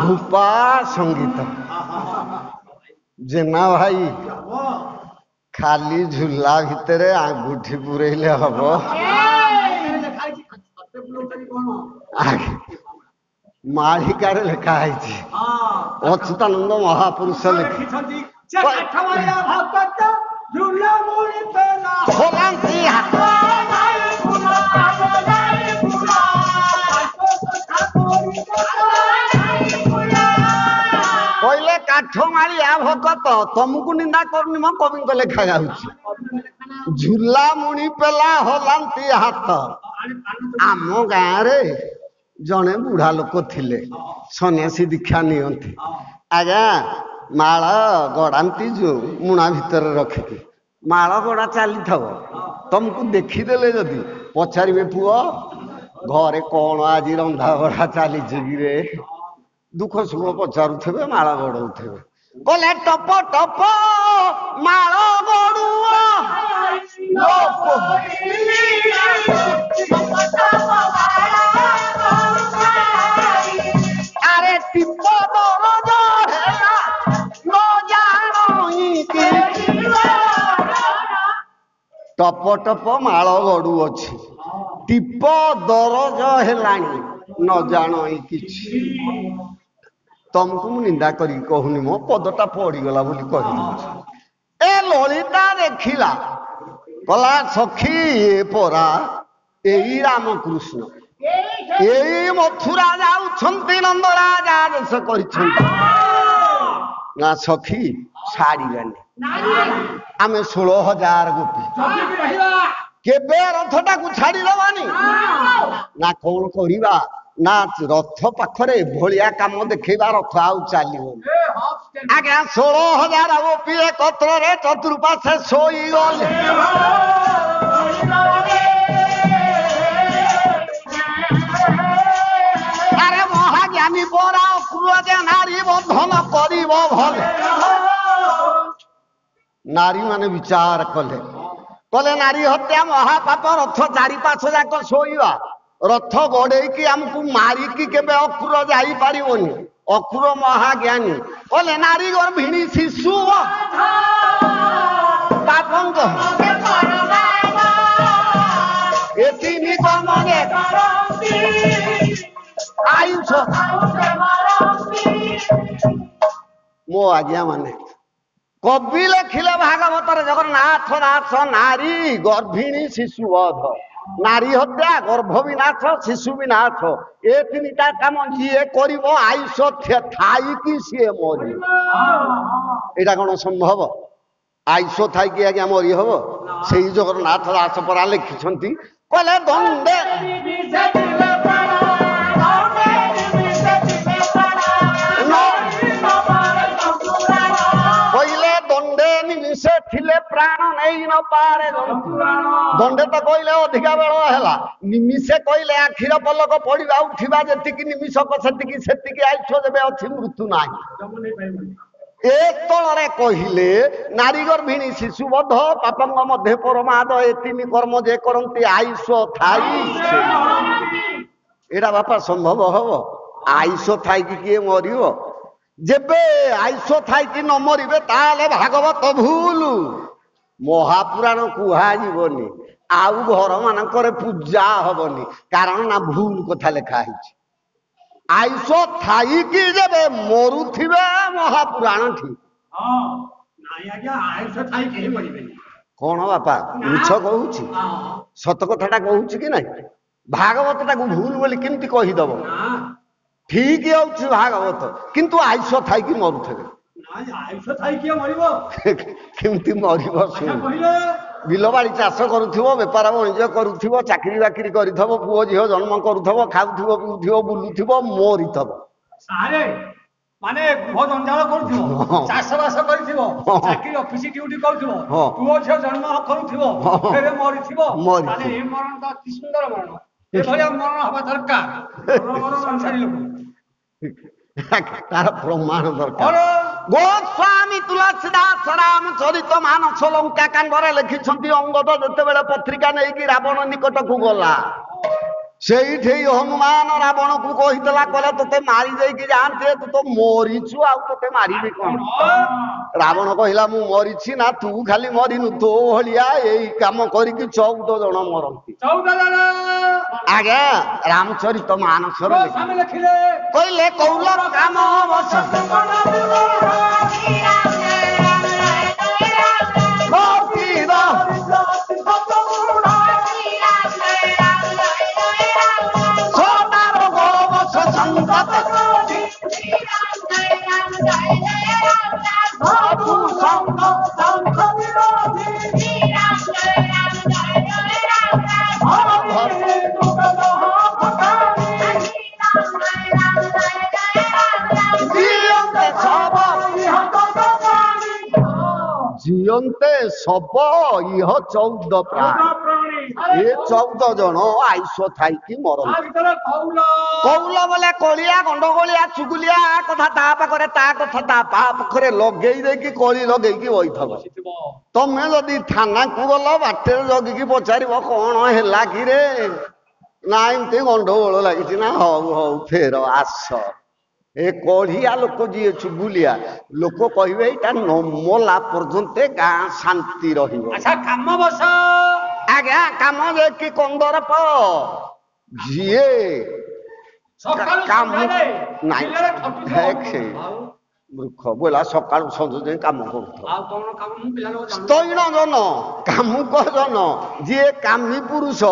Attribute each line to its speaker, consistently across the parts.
Speaker 1: ଧୂପା ସଙ୍ଗୀତ ଜେନା ଭାଇ ଖାଲି ଝୁଲା ଭିତରେ ଆଙ୍ଗୁଠି ପୁରେଇଲେ ହବ? ମାଳିକାରେ ଲେଖା ହେଇଛି, ଅଚ୍ୟୁତାନନ୍ଦ ମହାପୁରୁଷ ଲେଖିଛନ୍ତି। କହିଲେ କାଠ ମାଳିଆ ଭକତ, ତମକୁ ନିନ୍ଦା କରୁନି ମୋ କବିଙ୍କ ଲେଖା ଯାଉଛି। ଝୁଲା ମୁଣି ପେଲା ହଲାନ୍ତି ହାତ। ଆମ ଗାଁରେ ଜଣେ ବୁଢା ଲୋକ ଥିଲେ, ସନ୍ନ୍ୟାସୀ ଦୀକ୍ଷା ନିଅନ୍ତି। ଆଜ୍ଞା ମାଳ ଗଡାନ୍ତି ଯୋଉ ମୁଣା ଭିତରେ ରଖିକି, ମାଳ ଗଡା ଚାଲିଥିବ, ତମକୁ ଦେଖିଦେଲେ ଯଦି ପଚାରିବେ ପୁଅ ଘରେ କଣ ଆଜି ରନ୍ଧା ବଢା ଚାଲିଛି କିରେ, ଦୁଃଖ ସୁଖ ପଚାରୁଥିବେ, ମାଳ ଗଡଉଥିବେ। କହିଲେ ଟପ ଟପ ମାଳ ଗଡୁଅ ଆରେ ଟିପ ଦରଜ ହେଲା ନ ଜାଣଇ କି ଟପ ଟପ ମାଳ ଗଡୁଅଛି, ଟିପ ଦରଜ ହେଲାଣି ନ ଜାଣଇ କିଛି। ତମକୁ ମୁଁ ନିନ୍ଦା କରିକି କହୁନି, ମୋ ପଦଟା ପଡିଗଲା ବୋଲି କହିଦେଉଛି। ଏ ଲଳିତା ଦେଖିଲା, କଲା ସଖୀ ଏ ପରା ଏଇ ରାମକୃଷ୍ଣ, ଏଇ ମଥୁରା ଯାଉଛନ୍ତି, ନନ୍ଦରାଜ ଆଦେଶ କରିଛନ୍ତି। ନା ସଖୀ ଛାଡ଼ିବାନି, ଆମେ 16,000 ଗୋପୀ କେବେ ରଥଟାକୁ ଛାଡିଦବାନି। ନା କଣ କରିବା, ନା ରଥ ପାଖରେ ଏଭଳିଆ କାମ ଦେଖେଇବା, ରଥ ଆଉ ଚାଲିବନି। ଆଜ୍ଞା 16,000 ଗୋପୀ ଏକତ୍ରରେ ଚତୁଃପାର୍ଶ୍ୱେ ଶୋଇଗଲେ। ଆରେ ମହାଜ୍ଞାନୀ ପରା ଅକ୍ରୁର ନାରୀ ବନ୍ଧନ କରିବ ଭଲେ। ନାରୀ ମାନେ ବିଚାର କଲେ, କଲେ ନାରୀ ହତ୍ୟା ମହାପାପ, ରଥ 4-5 ଯାକ ଶୋଇବା, ରଥ ଗଡେଇକି ଆମକୁ ମାରିକି କେବେ ଅକ୍ରୁର ଯାଇପାରିବନି। ଅକ୍ରୁର ମହାଜ୍ଞାନୀ କଲେ ନାରୀ ଗର୍ଭିଣୀ ଶିଶୁ ପାପଙ୍କ ଏତିନି କର୍ମରେ ଆୟୁଷ। ମୋ ଆଜ୍ଞା ମାନେ କବି ଲେଖିଲେ ଭାଗବତରେ, ଜଗନ୍ନାଥ ଦାସ ନାରୀ ଗର୍ଭିଣୀ ଶିଶୁ ବଧ, ନାରୀ ହତ୍ୟା, ଗର୍ଭ ବିନାଶ, ଶିଶୁ ବିନାଶ, ଏ 3ଟା କାମ ଯିଏ କରିବ ଆୟୁଷ ଥାଇକି ସିଏ ମରିବ। ଏଇଟା କଣ ସମ୍ଭବ? ଆୟୁଷ ଥାଇକି ଆଜ୍ଞା ମରି ହବ? ସେଇ ଜଗନ୍ନାଥ ଦାସ ପରା ଲେଖିଛନ୍ତି, କହିଲେ ଦଣ୍ଡେ କହିଲେ ଦଣ୍ଡେ ନିମିଷେ ଥିଲେ ପ୍ରାଣ ନେଇ ନ ପାରେ। ଦଣ୍ଡେ ତ କହିଲେ ଅଧିକା ବେଳ ହେଲା, ନିମିଷେ କହିଲେ ଆଖିର ପଲକ ପଡିବା ଉଠିବା ଯେତିକି ନିମିଷକ ସେତିକି, ସେତିକି ଆୟୁଷ ଯେବେ ଅଛି ମୃତ୍ୟୁ ନାହିଁ। ଏ ତଳରେ କହିଲେ ନାରୀ ଗର୍ଭିଣୀ ଶିଶୁ ବଧ, ପାପଙ୍କ ମଧ୍ୟ ପରମାଦ, ଏ 3 କର୍ମ ଯେ କରନ୍ତି ଆୟୁଷ ଥାଇ। ଏଇଟା ବାପା ସମ୍ଭବ ହବ? ଆୟୁଷ ଥାଇକି କିଏ ମରିବ? ଯେବେ ଆୟୁଷ ଥାଇକି ନ ମରିବେ ତାହେଲେ ଭାଗବତ ଭୁଲ, ମହାପୁରାଣ କୁହାଯିବନି, ଆଉ ଘର ମାନଙ୍କରେ ପୂଜା ହବନି। କାରଣ ନା ଭୁଲ କଥା ଲେଖା ହେଇଛି। ଆୟୁଷ ଥାଇକି ଯେବେ ମରୁଥିବେ ମହାପୁରାଣ ଠିକ। କଣ ବାପା ମିଛ କହୁଛି? ସତ କଥାଟା କହୁଛି କି ନାଇଁ? ଭାଗବତଟାକୁ ଭୁଲ ବୋଲି କେମିତି କହିଦବ? ଠିକ ହଉଛି ଭାଗବତ, କିନ୍ତୁ ଆୟୁଷ ଥାଇକି ମରୁଥିବେ। କେମିତି ମରିବ? ବିଲ ବାଡ଼ି ଚାଷ କରୁଥିବ, ବେପାର ବାଣିଜ୍ୟ କରୁଥିବ, ଚାକିରି ବାକିରି କରିଥିବ, ପୁଅ ଝିଅ ଜନ୍ମ କରୁଥିବ, ଖାଉଥିବ ପିଉଥିବ, ବୁଲୁଥିବ, ମରିଥିବ।
Speaker 2: ମାନେ ଗୃହ ଜଞ୍ଜାଳ କରୁଥିବ, ଚାଷ ବାସ କରିଥିବ, ଚାକିରି ଅଫିସ ଡ୍ୟୁଟି କରୁଥିବ, ପୁଅ ଝିଅ ଜନ୍ମ କରୁଥିବ, ଫେରେ ମରିଥିବ। ତାହେଲେ ଏ ମରଣ ତ ଅତି ସୁନ୍ଦର ମରଣ, ଏଭଳିଆ ମରଣ ହବା ଦରକାର। ସଂସାରୀ ଲୋକ
Speaker 1: ତାର ପ୍ରମାଣ ଦରକାର। ଗୋସ୍ୱାମୀ ତୁଳସୀଦାସ ରାମଚରିତ ମାନସ ଲଙ୍କା କାଣ୍ଡରେ ଲେଖିଛନ୍ତି, ଅଙ୍ଗଦ ଯେତେବେଳେ ପତ୍ରିକା ନେଇକି ରାବଣ ନିକଟକୁ ଗଲା, ସେଇଠି ହନୁମାନ ରାବଣକୁ କହିଥିଲା କହିଲା ତତେ ମାରି ଦେଇକି ଯାଆନ୍ତେ ତୁ ତ ମରିଛୁ ଆଉ ତତେ ମାରିବି କଣ? ରାବଣ କହିଲା ମୁଁ ମରିଛି ନା ତୁ ଖାଲି ମରିନୁ ତୋ ଭଳିଆ ଏଇ କାମ କରିକି 14 ଜଣ ମରନ୍ତି।
Speaker 2: 14 ଜଣ
Speaker 1: ଆଜ୍ଞା ରାମଚରିତ ମାନସର
Speaker 2: ଲେଖିଲେ
Speaker 1: କହିଲେ କୌଲ କାମ ଜିଅନ୍ତେ ଶବ ଇହ 14 ପ୍ରାଣୀ ଏ 14 ଜଣ ଆୟୁଷ ଥାଇକି ମରନ୍ତି। କୌଲ ବୋଲେ କଳିଆ ଗଣ୍ଡଗୋଳିଆ ଚୁଗୁଲିଆ କଥା ତା ପାଖରେ ତା କଥା ତା ପାଖରେ ଲଗେଇ ଦେଇକି କଳି ଲଗେଇକି ବଇଥବ। ତମେ ଯଦି ଥାନାକୁ ଗଲ ବାଟରେ ଜଗିକି ପଚାରିବ କଣ ହେଲା କିରେ ନା ଏମିତି ଗଣ୍ଡଗୋଳ ଲାଗିଛି ନା ହଉ ହଉ ଫେର ଆସ। ଏ କଢିଆ ଲୋକ ଯିଏ ଚୁଗୁଲିଆ ଲୋକ କହିବେ ଏଇଟା ନମଲା ପର୍ଯ୍ୟନ୍ତ ଗାଁ ଶାନ୍ତି ରହିବ।
Speaker 2: କାମ ବସ
Speaker 1: ଆଜ୍ଞା କାମ କି କନ୍ଦରପ ଯିଏ କାମ ନାଇଁ ମୂର୍ଖ ବୋଲା ସକାଳୁ ସଞ୍ଜ ଯାଏଁ କାମ କରୁଥିବ। ସ୍ତୈଣ ଜନ କାମୁକ ଜନ ଯିଏ କାମୀ ପୁରୁଷ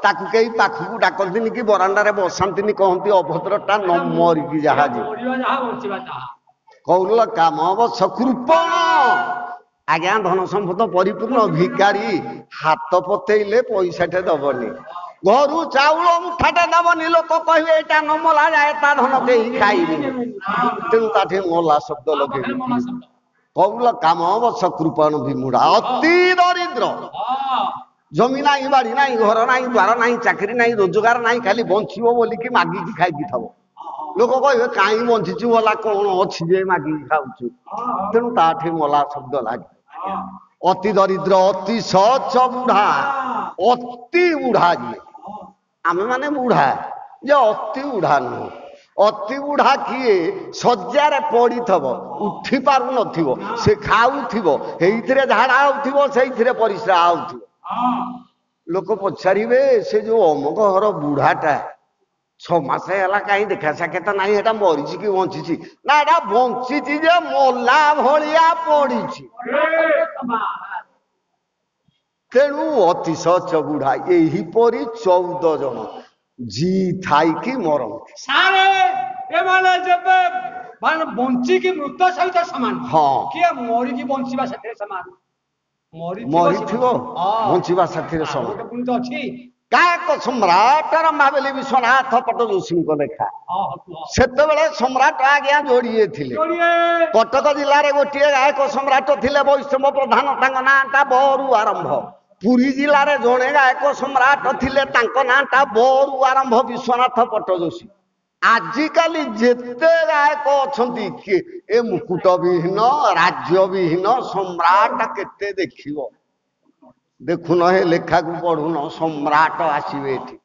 Speaker 1: ତାକୁ କେହି ପାଖକୁ ଡାକନ୍ତିନି କି ବରାଣ୍ଡାରେ ବସାନ୍ତିନି କହନ୍ତି ଅଭଦ୍ରଟା ନ ମରିକି ଯାହା ଯିବ। କୌଲ କାମ ବସ କୃପଣ ଆଜ୍ଞା ଧନ ସମ୍ପଦ ପରିପୂର୍ଣ୍ଣ ଭିକାରୀ ହାତ ପତେଇଲେ ପଇସାଟେ ଦବନି ଘରୁ ଚାଉଳ ମୁଠାଟେ ଦବନି ଲୋକ କହିବେ ଏଇଟା ନ ମଲା ଯାଏ ତା ଧନ କେହି ଖାଇବେନି ତେଣୁ ତାଠି ମଲା ଶବ୍ଦ ଲଗେଇବେ। କୌଲ କାମ ବସ କୃପଣ ବିମୁଢା ଅତି ଦରିଦ୍ର ଜମି ନାହିଁ ବାଡି ନାହିଁ ଘର ନାହିଁ ଦ୍ୱାର ନାହିଁ ଚାକିରି ନାହିଁ ରୋଜଗାର ନାହିଁ ଖାଲି ବଞ୍ଚିବ ବୋଲିକି ମାଗିକି ଖାଇକି ଥବ। ଲୋକ କହିବେ କାହିଁ ବଞ୍ଚିଛୁ ଭଲା କଣ ଅଛି ଯେ ମାଗିକି ଖାଉଛୁ ତେଣୁ ତାଠି ମଲା ଶବ୍ଦ ଲାଗେ। ଅତି ଦରିଦ୍ର ଅତି ସଚ ବୁଢା ଅତି ବୁଢା ଯିଏ ଆମେ ମାନେ ବୁଢା ଯେ ଅତି ବୁଢା ନୁହଁ। ଅତି ବୁଢା କିଏ ଶଯ୍ୟାରେ ପଡିଥିବ ଉଠି ପାରୁନଥିବ ସେ ଖାଉଥିବ ସେଇଥିରେ ଝାଡା ହଉଥିବ ସେଇଥିରେ ପରିସ୍ରା ହଉଥିବ। ଲୋକ ପଚାରିବେ ସେ ଯୋଉ ଅମକ ଘର ବୁଢାଟା 6 ମାସ ହେଲା କାହିଁ ଦେଖା ସାକ୍ଷାତ ନାହିଁ ଏଟା ମରିଛି କି ବଞ୍ଚିଛି ନା ଏଟା ବଞ୍ଚିଛି ଯେ ମଲା ଭଳିଆ ପଡିଛି। ତେଣୁ ଅତି ସଚ ବୁଢା ଏହିପରି 14 ଜଣ ଜି ଥାଇକି ମରନ୍ତି।
Speaker 2: ଏମାନେ ଯେବେ ବଞ୍ଚିକି ମୃତ ସହିତ ସମାନ।
Speaker 1: ହଁ
Speaker 2: କିଏ ମରିକି ବଞ୍ଚିବା ସେଥିରେ ସମାନ
Speaker 1: ମରିଥିବ ବଞ୍ଚିବା ସାଥିରେ ସମାନ।
Speaker 2: ଅଛି
Speaker 1: ଗାୟକ ସମ୍ରାଟ ରମାବେଲି ବିଶ୍ୱନାଥ ପଟ୍ଟଯୋଶୀଙ୍କ ଲେଖା। ସେତେବେଳେ ସମ୍ରାଟ ଆଜ୍ଞା ଯୋଡ଼ିଏ ଥିଲେ। କଟକ ଜିଲ୍ଲାରେ ଗୋଟିଏ ଗାୟକ ସମ୍ରାଟ ଥିଲେ ବୈଷ୍ଣବ ପ୍ରଧାନ ତାଙ୍କ ନାଁଟା ବରୁ ଆରମ୍ଭ। ପୁରୀ ଜିଲ୍ଲାରେ ଜଣେ ଗାୟକ ସମ୍ରାଟ ଥିଲେ ତାଙ୍କ ନାଁଟା ବରୁ ଆରମ୍ଭ ବିଶ୍ୱନାଥ ପଟ୍ଟଯୋଶୀ। ଆଜିକାଲି ଯେତେ ଗାୟକ ଅଛନ୍ତି କିଏ ଏ ମୁକୁଟ ବିହୀନ ରାଜ୍ୟ ବିହୀନ ସମ୍ରାଟ କେତେ ଦେଖିବ ଦେଖୁନ ହେ ଲେଖାକୁ ପଢୁନ ସମ୍ରାଟ ଆସିବେ ଏଠି।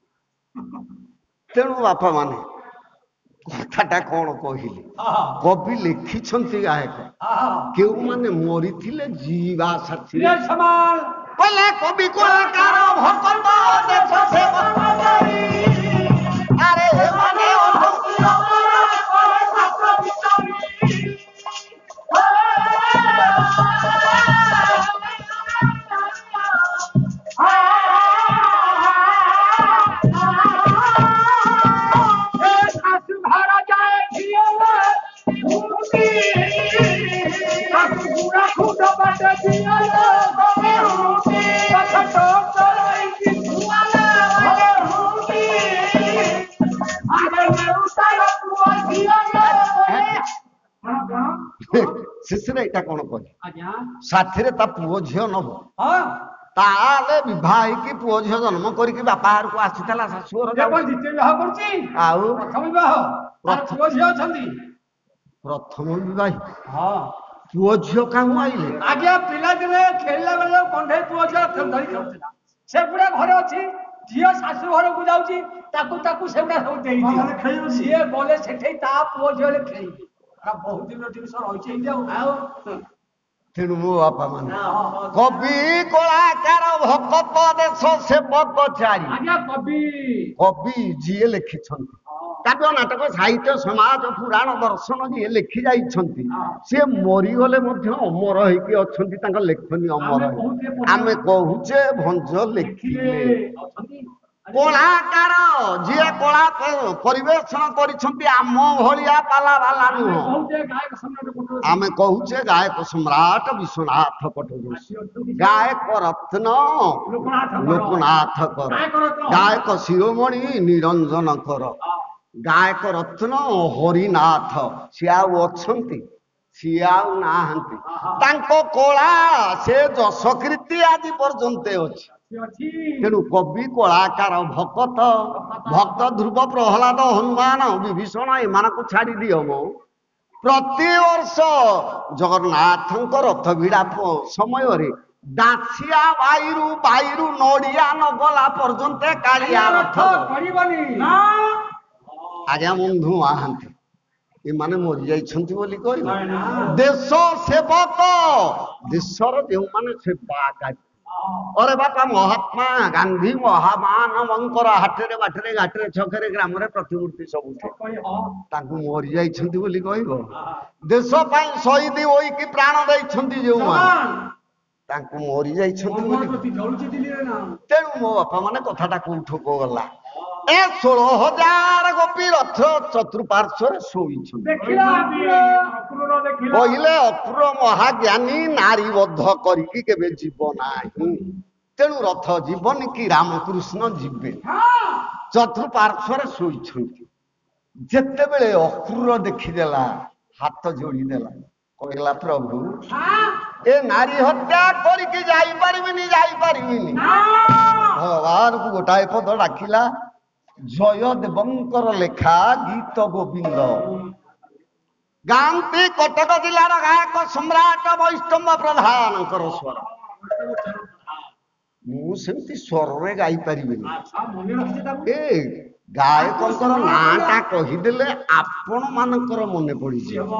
Speaker 1: ତେଣୁ ବାପା ମାନେ କଥାଟା କଣ କହିଲେ କବି ଲେଖିଛନ୍ତି ଗାୟକ କେଉଁମାନେ ମରିଥିଲେ ଯିବା ସାଥିରେ କହିଲେ କବି କଳାକାର ଭକତ ଦେଶ ସେବା ଆରେ ଏମାନେ ଶେଷରେ ଏଇଟା କଣ କଲେ ସାଥିରେ ତା ପୁଅ ଝିଅ ନବ ତାହେଲେ ବିବାହ ହେଇକି ପୁଅ ଝିଅ ଜନ୍ମ କରିକି ବାପା ଘରକୁ ଆସିଥିଲା ଶାଶୁଘର ଆଉ ପ୍ରଥମ ବିବାହ ପୁଅ ଝିଅ କାହିଁ ଆଇଲେ
Speaker 2: ଆଜ୍ଞା ପିଲାଦିନେ ଖେଳିଲା ବେଳେ କଣ୍ଢେଇ ପୁଅ ଝିଅ ଧରି ଖେଳୁଥିଲା ସେଗୁଡା ଘରେ ଅଛି ଝିଅ ଶାଶୁ ଘରକୁ ଯାଉଛି ତାକୁ ତାକୁ ସେଗୁଡା ସବୁ ଦେଇଦିଅ ସିଏ ଗଲେ ସେଠେଇ ତା ପୁଅ ଝିଅ ହେଲେ ଖେଳିବେ ବହୁତ ଦିନ ଜିନିଷ ରହିଛି ଆଉ
Speaker 1: ତେଣୁ ମୋ ବାପା ମାନେ କବି କଳାକାର ଭକତ ଦେଶ ସେବକ ଚାରି କବି ଯିଏ ଲେଖିଛନ୍ତି କାବ୍ୟ ନାଟକ ସାହିତ୍ୟ ସମାଜ ପୁରାଣ ଦର୍ଶନ ଯିଏ ଲେଖି ଯାଇଛନ୍ତି ସିଏ ମରିଗଲେ ମଧ୍ୟ ଅମର ହେଇକି ଅଛନ୍ତି ତାଙ୍କ ଲେଖନୀ ଅମର ଆମେ କହୁଛେ ଭଞ୍ଜ ଲେଖିଲେ କଳାକାର ଯିଏ କଳା ପରିବେଷଣ କରିଛନ୍ତି ଆମ ଭଳିଆ ପାଲା ବାଲା ନୁହଁ ଆମେ କହୁଛେ ଗାୟକ ସମ୍ରାଟ ବିଶ୍ୱନାଥ ପଟ୍ଟନାୟକ ଗାୟକ ରତ୍ନ ଲୋକନାଥ କର ଗାୟକ ଶିରୋମଣି ନିରଞ୍ଜନ କର ଗାୟକ ରତ୍ନ ହରିନାଥ ସିଏ ଆଉ ଅଛନ୍ତି ସିଏ ଆଉ ନାହାନ୍ତି ତାଙ୍କ କଳା ସେ ଯଶକୀର୍ତ୍ତି ଆଜି ପର୍ଯ୍ୟନ୍ତ ଅଛି ତେଣୁ କବି କଳାକାର ଭକତ ଭକ୍ତ ଧ୍ରୁବ ପ୍ରହ୍ଲାଦ ହନୁମାନ ବିଭୀଷଣ ଏମାନଙ୍କୁ ଛାଡ଼ି ଦିଅ ମୋ ପ୍ରତିବର୍ଷ ଜଗନ୍ନାଥଙ୍କ ରଥ ଭିଡ଼ା ସମୟରେ ଦାସିଆ ବାଇରୁ ନଡ଼ିଆ ନଗଲା ପର୍ଯ୍ୟନ୍ତ କାଳିଆ ରଥ ଆଜ୍ଞା ବନ୍ଧୁ ମହାନ୍ତି ଏମାନେ ମରିଯାଇଛନ୍ତି ବୋଲି କହିବ ଦେଶ ସେବକ ଦେଶର ଯେଉଁମାନେ ସେବାକାରୀ ଅରେ ବାପା ମହାତ୍ମା ଗାନ୍ଧୀ ମହାମାନବଙ୍କର ହାଟରେ ବାଟରେ ଘାଟରେ ଛକରେ ଗ୍ରାମରେ ପ୍ରତିମୂର୍ତ୍ତି ସବୁ ତାଙ୍କୁ ମରିଯାଇଛନ୍ତି ବୋଲି କହିବ ଦେଶ ପାଇଁ ଶହୀଦ ହୋଇକି ପ୍ରାଣ ଦେଇଛନ୍ତି ଯେଉଁମାନେ ତାଙ୍କୁ ମରିଯାଇଛନ୍ତି ବୋଲି ତେଣୁ ମୋ ବାପା ମାନେ କଥାଟା କୋଉଠକୁ ଗଲା ଏ 16,000 ଗୋପୀ ରଥ ଚତୁଃପାର୍ଶ୍ୱରେ ଶୋଇଛନ୍ତି କହିଲେ ଅକ୍ରୁର ମହାଜ୍ଞାନୀ ନାରୀ ବଧ କରିକି କେବେ ଯିବ ନାହିଁ ତେଣୁ ରଥ ଯିବନି କି ରାମକୃଷ୍ଣ ଯିବେ ଚତୁଃପାର୍ଶ୍ୱରେ ଶୋଇଛନ୍ତି ଯେତେବେଳେ ଅକ୍ରୁର ଦେଖିଦେଲା ହାତ ଯୋଡ଼ିଦେଲା କହିଲା ପ୍ରଭୁ ଏ ନାରୀ ହତ୍ୟା କରିକି ଯାଇପାରିବିନି ଭଗବାନଙ୍କୁ ଗୋଟାଏ ପଦ ଡାକିଲା ଜୟଦେବଙ୍କର ଲେଖା ଗୀତ ଗୋବିନ୍ଦ ଗାନ୍ତି କଟକ ଜିଲ୍ଲାର ଗାୟକ ସମ୍ରାଟ ବୈଷ୍ଣବ ପ୍ରଧାନଙ୍କର ସ୍ୱର ମୁଁ ସେମିତି ସ୍ୱରରେ ଗାଇପାରିବିନି ଏ ଗାୟକଙ୍କର ନାଁଟା କହିଦେଲେ ଆପଣ ମାନଙ୍କର ମନେ ପଡିଯିବ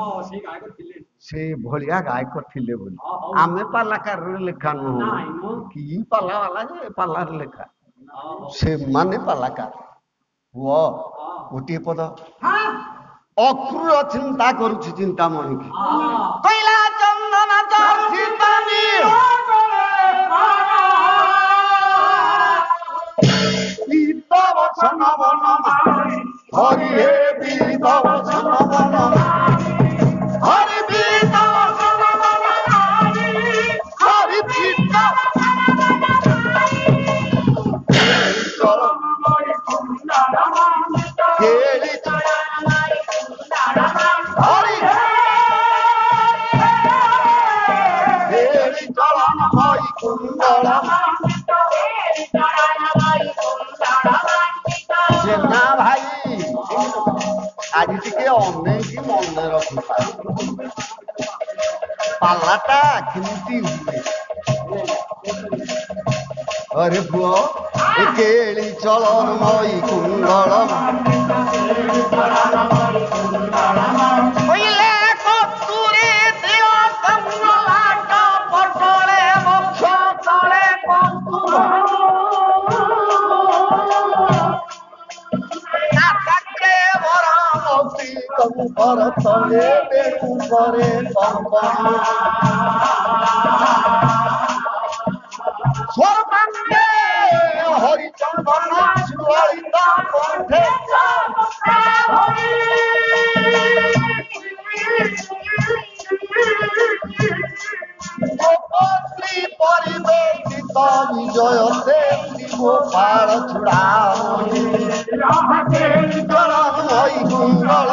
Speaker 1: ସେ ଭଳିଆ ଗାୟକ ଥିଲେ ବୋଲି ଆମେ ପାଲାକାରରେ ଲେଖା ନୁହଁ କି ପାଲା ବାଲା ଯେ ପାଲାରେ ଲେଖା ସେମାନେ ପାଲାକାର ପୁଅ ଗୋଟିଏ ପଦ ଅକ୍ରୁର ଚିନ୍ତା କରୁଛି ଚିନ୍ତାମଣି କି କହିଲା ଚନ୍ଦନ ବଚନ ବନ ହରି ହେ ବିଦ ବଚନ ବନ ହରି ବିଦ ବଚନ ବନ ହରି ବିଦ କେଳି ହରି କେଳି ଚଳନ ଭଇ କୁଣ୍ଡଳ ଜେନା ଭାଇ ଆଜି ଟିକେ ଅନେଇକି ମନେ ରଖିବା ପାଲାଟା କେମିତି ହୁଏ अरे पुओ केली चलन मई कुंडल पहिले कस्तूरी दियो कमलाट पटले वक्ष तळे कस्तूर नाटके वरामती कंकर तळे बेणु करे कंपन स्वर्गंगे हरिचंदन सुललित कंठे गोपश्री परिवेशित विजयते गोपाल छुड़ा चरण मई कुंडल